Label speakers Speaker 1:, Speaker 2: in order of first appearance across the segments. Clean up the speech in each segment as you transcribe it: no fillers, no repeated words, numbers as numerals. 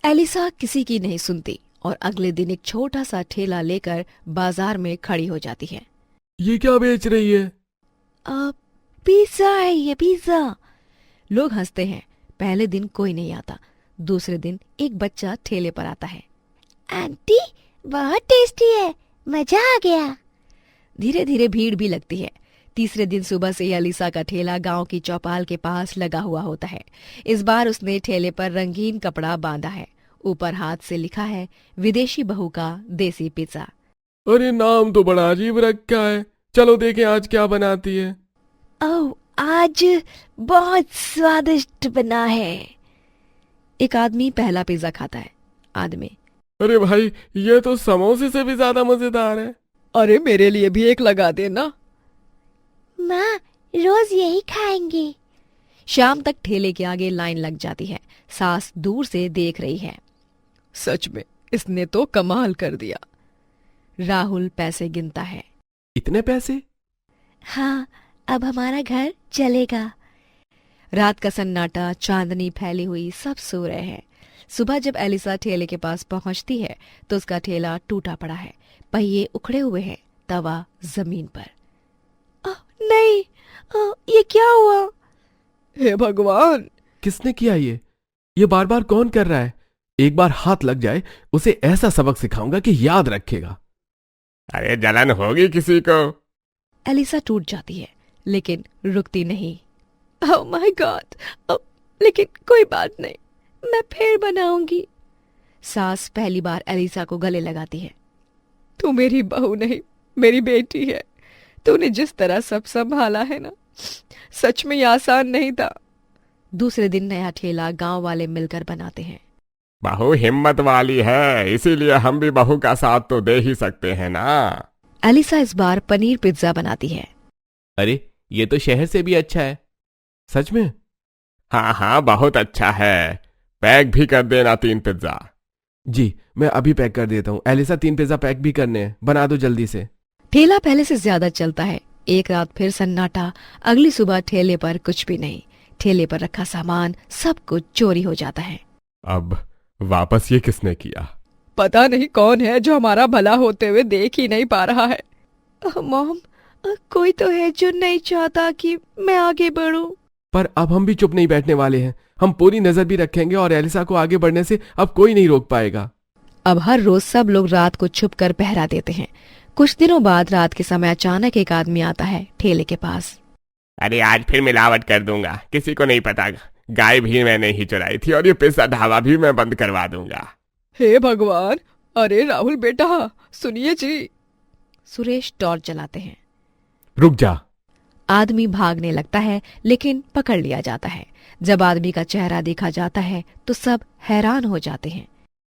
Speaker 1: Elisa किसी की नहीं सुनती और अगले दिन एक छोटा सा ठेला लेकर बाजार में खड़ी हो जाती है।
Speaker 2: ये क्या बेच रही है?
Speaker 1: पिज्जा है ये, पिज्जा। लोग हंसते हैं। पहले दिन कोई नहीं आता। दूसरे दिन एक बच्चा ठेले पर आता है।
Speaker 3: आंटी बहुत टेस्टी है, मजा आ गया।
Speaker 1: धीरे धीरे भीड़ भी लगती है। तीसरे दिन सुबह से एलिसा का ठेला गांव की चौपाल के पास लगा हुआ होता है। इस बार उसने ठेले पर रंगीन कपड़ा बांधा है। ऊपर हाथ से लिखा है, विदेशी बहू का देसी पिज्जा।
Speaker 2: अरे नाम तो बड़ा अजीब रखा है। चलो देखें आज क्या बनाती है।
Speaker 3: ओह, आज बहुत स्वादिष्ट बना है।
Speaker 1: एक आदमी पहला पिज्जा खाता है। आदमी,
Speaker 2: अरे भाई ये तो समोसे से भी ज्यादा मजेदार है।
Speaker 1: अरे मेरे लिए भी एक लगा देना।
Speaker 3: माँ, रोज यही खाएंगे।
Speaker 1: शाम तक ठेले के आगे लाइन लग जाती है। सास दूर से देख रही है। सच में इसने तो कमाल कर दिया। राहुल पैसे गिनता है।
Speaker 2: इतने पैसे?
Speaker 3: हाँ, अब हमारा घर चलेगा।
Speaker 1: रात का सन्नाटा, चांदनी फैली हुई, सब सो रहे हैं। सुबह जब एलिसा ठेले के पास पहुंचती है तो उसका ठेला टूटा पड़ा है। पहिए उखड़े हुए हैं, तवा जमीन पर।
Speaker 3: नहीं, ये क्या हुआ?
Speaker 1: हे भगवान!
Speaker 2: किसने किया ये बार बार कौन कर रहा है? एक बार हाथ लग जाए उसे ऐसा सबक सिखाऊंगा कि याद रखेगा। अरे जलन होगी किसी को।
Speaker 1: एलिसा टूट जाती है लेकिन रुकती नहीं। Oh my God! लेकिन कोई बात नहीं, मैं फिर बनाऊंगी। सास पहली बार एलिसा को गले लगाती है। तू मेरी बहू नहीं, मेरी बेटी है। तूने जिस तरह सब संभाला है ना, सच में ये आसान नहीं था। दूसरे दिन नया ठेला गांव वाले मिलकर बनाते हैं।
Speaker 2: बहू हिम्मत वाली है, इसीलिए हम भी बहू का साथ तो दे ही सकते हैं ना।
Speaker 1: एलिसा इस बार पनीर पिज्जा बनाती है।
Speaker 2: अरे ये तो शहर से भी अच्छा है। सच में? हाँ हाँ बहुत अच्छा है। पैक भी कर देना 3 पिज्जा। जी मैं अभी पैक कर देता हूँ। एलिसा 3 पिज्जा पैक भी करने हैं, बना दो जल्दी से।
Speaker 1: ठेला पहले से ज्यादा चलता है। एक रात फिर सन्नाटा। अगली सुबह ठेले पर कुछ भी नहीं। ठेले पर रखा सामान सब कुछ चोरी हो जाता है।
Speaker 2: अब वापस ये किसने किया?
Speaker 1: पता नहीं कौन है जो हमारा भला होते हुए देख ही नहीं पा रहा है। मॉम, कोई तो है जो नहीं चाहता कि मैं आगे बढ़ूं।
Speaker 2: पर अब हम भी चुप नहीं बैठने वाले हैं। हम पूरी नजर भी रखेंगे और एलिसा को आगे बढ़ने से अब कोई नहीं रोक पाएगा।
Speaker 1: अब हर रोज सब लोग रात को छुप कर पहरा देते हैं। कुछ दिनों बाद रात के समय अचानक एक आदमी आता है ठेले के पास।
Speaker 2: अरे आज फिर मिलावट कर दूंगा, किसी को नहीं पता। गाय भी मैंने ही चुराई थी और ये पिज्जा ढाबा भी मैं बंद करवा दूंगा।
Speaker 1: हे भगवान! अरे राहुल बेटा, सुनिए जी। सुरेश टॉर्च जलाते हैं।
Speaker 2: रुक जा।
Speaker 1: आदमी भागने लगता है लेकिन पकड़ लिया जाता है। जब आदमी का चेहरा देखा जाता है तो सब हैरान हो जाते हैं।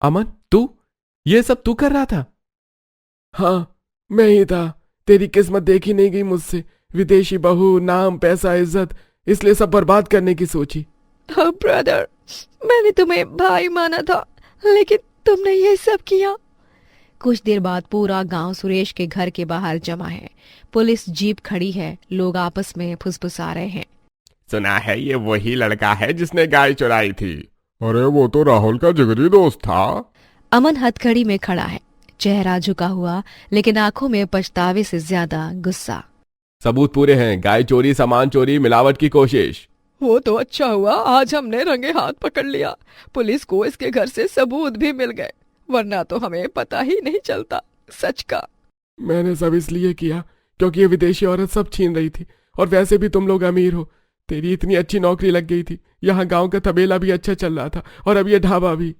Speaker 2: अमन, तू ये सब तू कर रहा था? हाँ मैं ही था। तेरी किस्मत देखी नहीं गई मुझसे। विदेशी बहू, नाम, पैसा, इज्जत, इसलिए सब बर्बाद करने की सोची।
Speaker 1: ब्रदर, मैंने तुम्हें भाई माना था लेकिन तुमने ये सब किया। कुछ देर बाद पूरा गांव सुरेश के घर के बाहर जमा है। पुलिस जीप खड़ी है। लोग आपस में फुसफुसा रहे हैं।
Speaker 2: सुना है ये वही लड़का है जिसने गाय चुराई थी। अरे वो तो राहुल का जिगरी दोस्त था।
Speaker 1: अमन हथकड़ी में खड़ा है, चेहरा झुका हुआ लेकिन आंखों में पछतावे से ज्यादा गुस्सा।
Speaker 2: सबूत पूरे हैं। गाय चोरी, सामान चोरी, मिलावट की कोशिश।
Speaker 1: वो तो अच्छा हुआ आज हमने रंगे हाथ पकड़ लिया। पुलिस को इसके घर से सबूत भी मिल गए, वरना तो हमें पता ही नहीं चलता सच का।
Speaker 2: मैंने सब इसलिए किया क्योंकि ये विदेशी औरत सब छीन रही थी। और वैसे भी तुम लोग अमीर हो। तेरी इतनी अच्छी नौकरी लग गई थी। यहाँ गांव का तबेला भी अच्छा चल रहा था और अब ये ढाबा भी।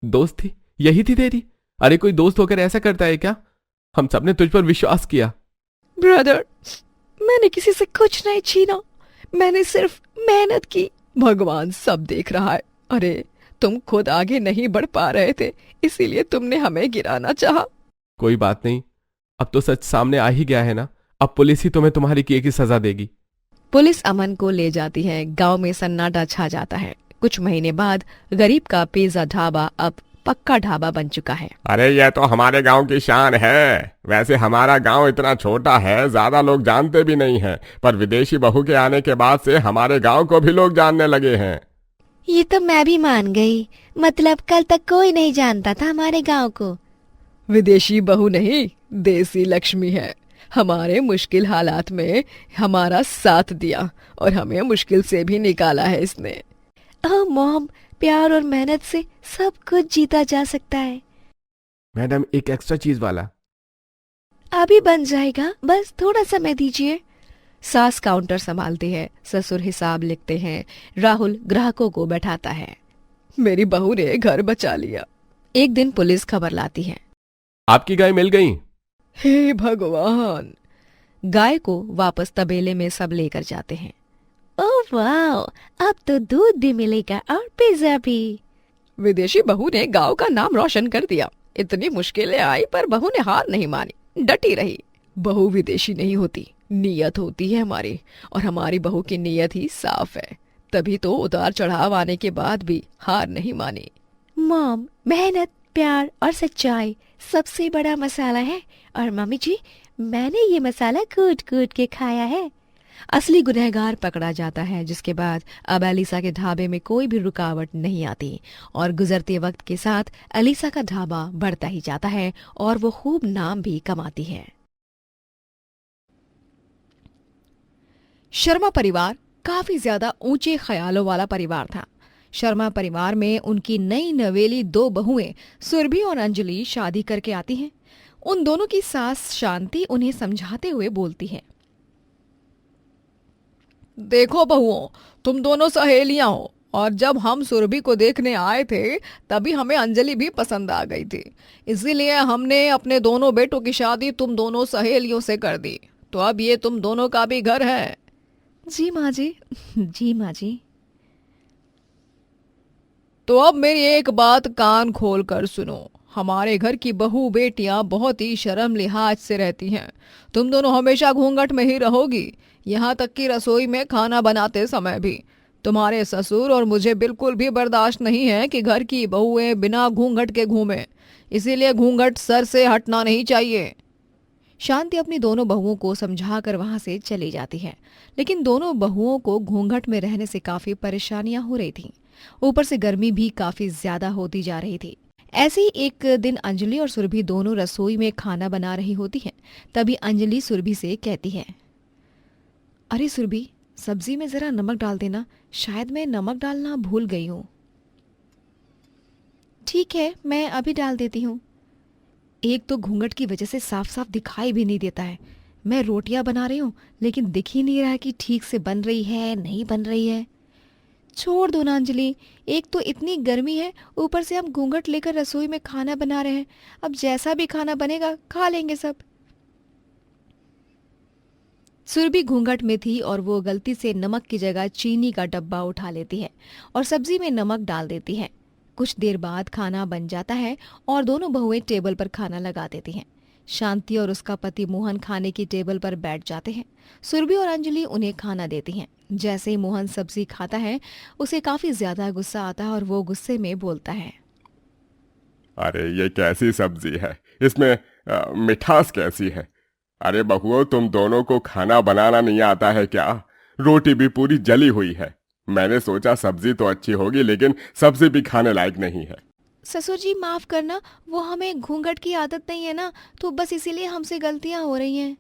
Speaker 2: दोस्त थी, यही थी तेरी? अरे कोई दोस्त होकर ऐसा करता है क्या? हम सबने तुझ पर विश्वास किया।
Speaker 1: ब्रदर, मैंने किसी से कुछ नहीं छीना। मैंने सिर्फ मेहनत की। भगवान सब देख रहा है। अरे तुम खुद आगे नहीं बढ़ पा रहे थे, इसीलिए तुमने हमें गिराना चाहा।
Speaker 2: कोई बात नहीं, अब तो सच सामने आ ही गया है ना। अब पुलिस ही तुम्हें तुम्हारी किए की सजा देगी।
Speaker 1: पुलिस अमन को ले जाती है। गांव में सन्नाटा छा जाता है। कुछ महीने बाद गरीब का पिज्जा ढाबा अब पक्का ढाबा बन चुका है।
Speaker 2: अरे यह तो हमारे गांव की शान है। वैसे हमारा गांव इतना छोटा है, ज्यादा लोग जानते भी नहीं हैं, पर विदेशी बहू के आने के बाद से हमारे गांव को भी लोग जानने लगे हैं।
Speaker 3: ये तो मैं भी मान गई। मतलब कल तक कोई नहीं जानता था हमारे गांव को।
Speaker 1: विदेशी बहू नहीं, देसी लक्ष्मी है। हमारे मुश्किल हालात में हमारा साथ दिया और हमें मुश्किल से भी निकाला है इसने।
Speaker 3: ओह मॉम, प्यार और मेहनत से सब कुछ जीता जा सकता है।
Speaker 2: मैडम, एक एक्स्ट्रा चीज वाला।
Speaker 3: अभी बन जाएगा, बस थोड़ा समय दीजिए।
Speaker 1: सास काउंटर संभालती है, ससुर हिसाब लिखते हैं, राहुल ग्राहकों को बैठाता है। मेरी बहू ने घर बचा लिया। एक दिन पुलिस खबर लाती है।
Speaker 2: आपकी गाय मिल गई।
Speaker 1: हे भगवान! गाय को वापस तबेले में सब लेकर जाते हैं।
Speaker 3: ओह वाह, अब तो दूध भी मिलेगा और पिज्जा भी।
Speaker 1: विदेशी बहू ने गांव का नाम रोशन कर दिया। इतनी मुश्किलें आई पर बहू ने हार नहीं मानी, डटी रही। बहू विदेशी नहीं होती, नीयत होती है हमारी, और हमारी बहू की नीयत ही साफ है। तभी तो उतार चढ़ाव आने के बाद भी हार नहीं मानी।
Speaker 3: मॉम, मेहनत, प्यार और सच्चाई सबसे बड़ा मसाला है। और मम्मी जी, मैंने ये मसाला कूट कूट के खाया है।
Speaker 1: असली गुनहगार पकड़ा जाता है, जिसके बाद अब एलिसा के ढाबे में कोई भी रुकावट नहीं आती और गुजरते वक्त के साथ एलिसा का ढाबा बढ़ता ही जाता है और वो खूब नाम भी कमाती है। शर्मा परिवार काफी ज्यादा ऊंचे ख्यालों वाला परिवार था। शर्मा परिवार में उनकी नई नवेली 2 बहुएं सुरभि और अंजलि शादी करके आती हैं। उन दोनों की सास शांति उन्हें समझाते हुए बोलती है, देखो बहुओं, तुम दोनों सहेलियां हो और जब हम सुरभि को देखने आए थे तभी हमें अंजलि भी पसंद आ गई थी। इसीलिए हमने अपने दोनों बेटों की शादी तुम दोनों सहेलियों से कर दी। तो अब ये तुम दोनों का भी घर है।
Speaker 3: जी माँ जी। जी माँ जी।
Speaker 1: तो अब मेरी एक बात कान खोल कर सुनो। हमारे घर की बहू बेटियां बहुत ही शर्म लिहाज से रहती हैं। तुम दोनों हमेशा घूंघट में ही रहोगी, यहाँ तक कि रसोई में खाना बनाते समय भी। तुम्हारे ससुर और मुझे बिल्कुल भी बर्दाश्त नहीं है कि घर की बहुएं बिना घूंघट के घूमें। इसीलिए घूंघट सर से हटना नहीं चाहिए। शांति अपनी दोनों बहुओं को समझाकर वहां से चली जाती है, लेकिन दोनों बहुओं को घूंघट में रहने से काफी परेशानियां हो रही थीं। ऊपर से गर्मी भी काफी ज्यादा होती जा रही थी। ऐसे ही एक दिन अंजलि और सुरभि दोनों रसोई में खाना बना रही होती हैं। तभी अंजलि सुरभि से कहती है, अरे सुरभि, सब्जी में जरा नमक डाल देना, शायद मैं नमक डालना भूल गई हूँ।
Speaker 3: ठीक है, मैं अभी डाल देती हूँ।
Speaker 1: एक तो घूंघट की वजह से साफ साफ दिखाई भी नहीं देता है। मैं रोटियां बना रही हूँ लेकिन दिख ही नहीं रहा है कि ठीक से बन रही है नहीं बन रही है।
Speaker 3: छोड़ दो ना अंजलि, एक तो इतनी गर्मी है, ऊपर से हम घूंघट लेकर रसोई में खाना बना रहे हैं। अब जैसा भी खाना बनेगा खा लेंगे सब।
Speaker 1: सुरभि घूंघट में थी और वो गलती से नमक की जगह चीनी का डब्बा उठा लेती है और सब्जी में नमक डाल देती है। कुछ देर बाद खाना बन जाता है और दोनों बहुएं टेबल पर खाना लगा देती हैं। शांति और उसका पति मोहन खाने की टेबल पर बैठ जाते हैं। सुरभि और अंजलि उन्हें खाना देती हैं। जैसे ही मोहन सब्जी खाता है, उसे काफी ज्यादा गुस्सा आता है और वो गुस्से में बोलता है,
Speaker 2: अरे ये कैसी सब्जी है, इसमें मिठास कैसी है। अरे बहुओं, तुम दोनों को खाना बनाना नहीं आता है क्या? रोटी भी पूरी जली हुई है। मैंने सोचा सब्जी तो अच्छी होगी लेकिन सब्जी भी खाने लायक नहीं है।
Speaker 3: ससुर जी माफ करना, वो हमें घूंघट की आदत नहीं है ना, तो बस इसीलिए हमसे गलतियां हो रही हैं।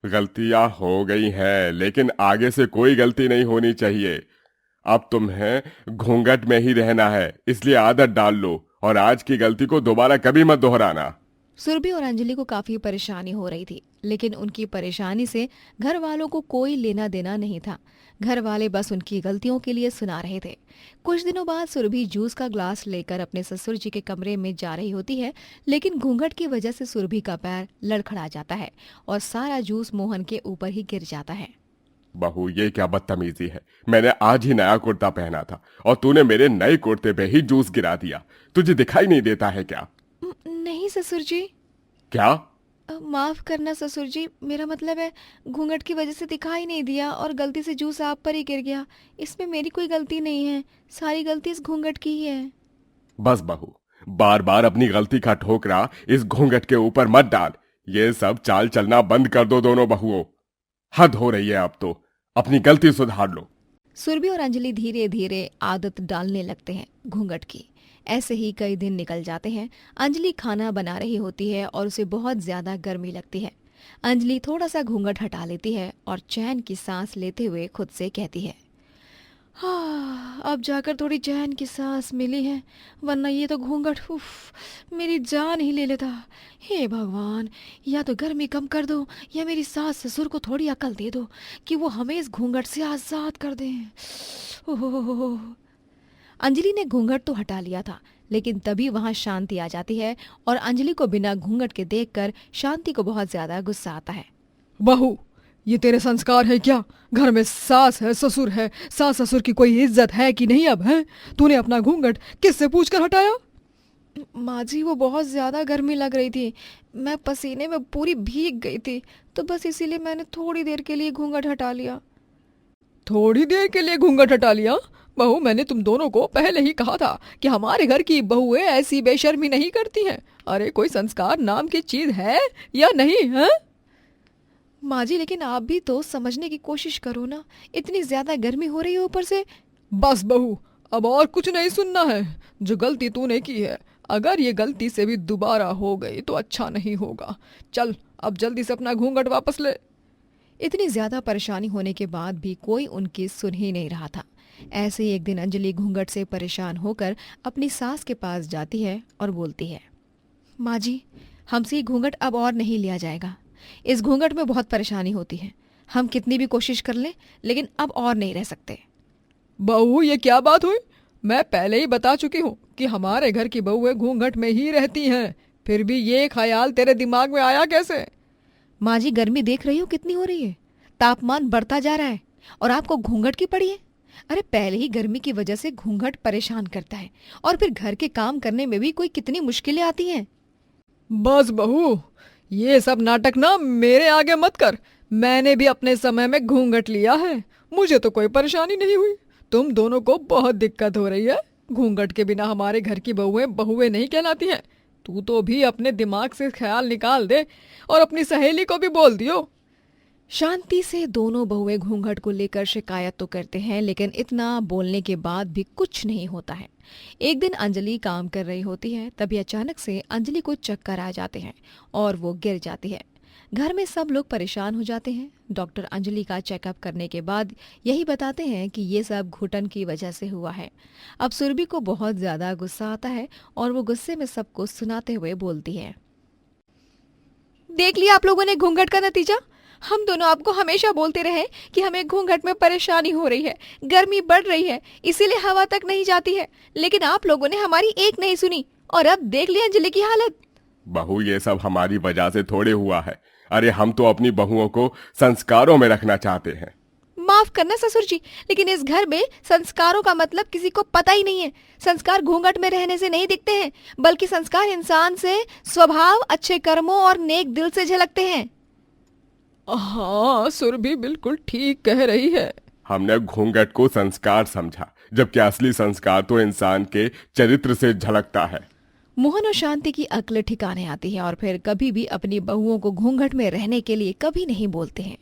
Speaker 2: गलतियां हो गई हैं लेकिन आगे से कोई गलती नहीं होनी चाहिए। अब तुम्हें घूंघट में ही रहना है, इसलिए आदत डाल लो और आज की गलती को दोबारा कभी मत दोहराना।
Speaker 1: सुरभि और अंजलि को काफी परेशानी हो रही थी, लेकिन उनकी परेशानी से घर वालों को कोई लेना देना नहीं था। घर वाले बस उनकी गलतियों के लिए सुना रहे थे। कुछ दिनों बाद सुरभि जूस का ग्लास लेकर अपने ससुर जी के कमरे में जा रही होती है, लेकिन घूंघट की वजह से सुरभि का पैर लड़खड़ा जाता है और सारा जूस मोहन के ऊपर ही गिर जाता है।
Speaker 2: बहू, ये क्या बदतमीजी है। मैंने आज ही नया कुर्ता पहना था और तूने मेरे नए कुर्ते पे ही जूस गिरा दिया। तुझे दिखाई नहीं देता है क्या?
Speaker 3: नहीं ससुर जी।
Speaker 2: क्या?
Speaker 3: माफ करना ससुर जी, मेरा मतलब है घूंघट की वजह से दिखाई नहीं दिया और गलती से जूस आप पर ही गिर गया। इसमें मेरी कोई गलती नहीं है, सारी गलती इस घूंघट की ही है।
Speaker 2: बस बहू, बार बार अपनी गलती का ठोकरा इस घूंघट के ऊपर मत डाल। ये सब चाल चलना बंद कर दो दोनों बहुओं। हद हो रही है अब तो, अपनी गलती सुधार लो।
Speaker 1: सुरभि और अंजलि धीरे धीरे आदत डालने लगते हैं घूंघट की। ऐसे ही कई दिन निकल जाते हैं। अंजलि खाना बना रही होती है और उसे बहुत ज्यादा गर्मी लगती है। अंजलि थोड़ा सा घूंघट हटा लेती है और चैन की सांस लेते हुए खुद से कहती है, हाँ, अब जाकर थोड़ी चैन की सांस मिली है, वरना ये तो घूंघट मेरी जान ही ले लेता। हे भगवान, या तो गर्मी कम कर दो या मेरी सास ससुर को थोड़ी अकल दे दो कि वो हमें इस घूंघट से आजाद कर दें। ओह। अंजलि ने घूंघट तो हटा लिया था, लेकिन तभी वहां शांति आ जाती है और अंजलि को बिना घूंघट के देखकर शांति को बहुत ज्यादा गुस्सा आता है।
Speaker 4: बहू, ये तेरे संस्कार है क्या? घर में सास है, ससुर है, सास ससुर की कोई इज्जत है कि नहीं अब है? तूने अपना घूंघट किससे पूछकर हटाया?
Speaker 3: माँ जी, वो बहुत ज़्यादा गर्मी लग रही थी, मैं पसीने में पूरी भीग गई थी, तो बस इसीलिए मैंने थोड़ी देर के लिए घूंघट हटा लिया।
Speaker 4: थोड़ी देर के लिए घूंघट हटा लिया? बहू, मैंने तुम दोनों को पहले ही कहा था कि हमारे घर की बहुएं ऐसी बेशर्मी नहीं करती हैं। अरे कोई संस्कार नाम की चीज है या नहीं है?
Speaker 3: माँ जी, लेकिन आप भी तो समझने की कोशिश करो ना, इतनी ज्यादा गर्मी हो रही है ऊपर से।
Speaker 4: बस बहू, अब और कुछ नहीं सुनना है। जो गलती तूने की है, अगर ये गलती से भी दोबारा हो गई तो अच्छा नहीं होगा। चल अब जल्दी से अपना घूंघट वापस ले।
Speaker 1: इतनी ज्यादा परेशानी होने के बाद भी कोई उनकी सुन ही नहीं रहा था। ऐसे ही एक दिन अंजलि घूंघट से परेशान होकर अपनी सास के पास जाती है और बोलती है, माँ जी, हमसे ये घूंघट अब और नहीं लिया जाएगा। इस घूंघट में बहुत परेशानी होती है, हम कितनी भी कोशिश कर लें लेकिन अब और नहीं रह सकते।
Speaker 4: बहू, ये क्या बात हुई? मैं पहले ही बता चुकी हूँ कि हमारे घर की बहुएं घूंघट में ही रहती हैं, फिर भी ये ख्याल तेरे दिमाग में आया कैसे?
Speaker 1: माँ जी, गर्मी देख रही हो कितनी हो रही है, तापमान बढ़ता जा रहा है और आपको घूंघट की पड़ी है। अरे पहले ही गर्मी की वजह से घूंघट परेशान करता है और फिर घर के काम करने में भी कोई कितनी मुश्किलें आती हैं।
Speaker 4: बस बहू, ये सब नाटक ना मेरे आगे मत कर। मैंने भी अपने समय में घूंघट लिया है, मुझे तो कोई परेशानी नहीं हुई। तुम दोनों को बहुत दिक्कत हो रही है। घूंघट के बिना हमारे घर की बहुएं बहुएं नहीं कहलाती हैं। तू तो भी अपने दिमाग से ख्याल निकाल दे और अपनी सहेली को भी बोल दियो।
Speaker 1: शांति से दोनों बहुएं घूंघट को लेकर शिकायत तो करते हैं, लेकिन इतना बोलने के बाद भी कुछ नहीं होता है। एक दिन अंजलि काम कर रही होती है, तभी अचानक से अंजलि को चक्कर आ जाते हैं और वो गिर जाती है। घर में सब लोग परेशान हो जाते हैं। डॉक्टर अंजलि का चेकअप करने के बाद यही बताते हैं कि ये सब घुटन की वजह से हुआ है। अब सुरभि को बहुत ज्यादा गुस्सा आता है और वो गुस्से में सबको सुनाते हुए बोलती है,
Speaker 3: देख लिया आप लोगों ने घूंघट का नतीजा। हम दोनों आपको हमेशा बोलते रहे कि हमें घूंघट में परेशानी हो रही है, गर्मी बढ़ रही है, इसीलिए हवा तक नहीं जाती है, लेकिन आप लोगों ने हमारी एक नहीं सुनी और अब देख लिया अंजलि की हालत।
Speaker 2: बहू, ये सब हमारी वजह से थोड़े हुआ है। अरे हम तो अपनी बहुओं को संस्कारों में रखना चाहते हैं।
Speaker 3: माफ करना ससुर जी, लेकिन इस घर में संस्कारों का मतलब किसी को पता ही नहीं है। संस्कार घूंघट में रहने से नहीं दिखते हैं, बल्कि संस्कार इंसान से स्वभाव, अच्छे कर्मों और नेक दिल से झलकते हैं।
Speaker 4: हाँ, सुरभि बिल्कुल ठीक कह रही है।
Speaker 2: हमने घूंघट को संस्कार समझा, जबकि असली संस्कार तो इंसान के चरित्र से झलकता है।
Speaker 1: मोहन और शांति की अक्ल ठिकाने आती है और फिर कभी भी अपनी बहुओं को घूंघट में रहने के लिए कभी नहीं बोलते हैं।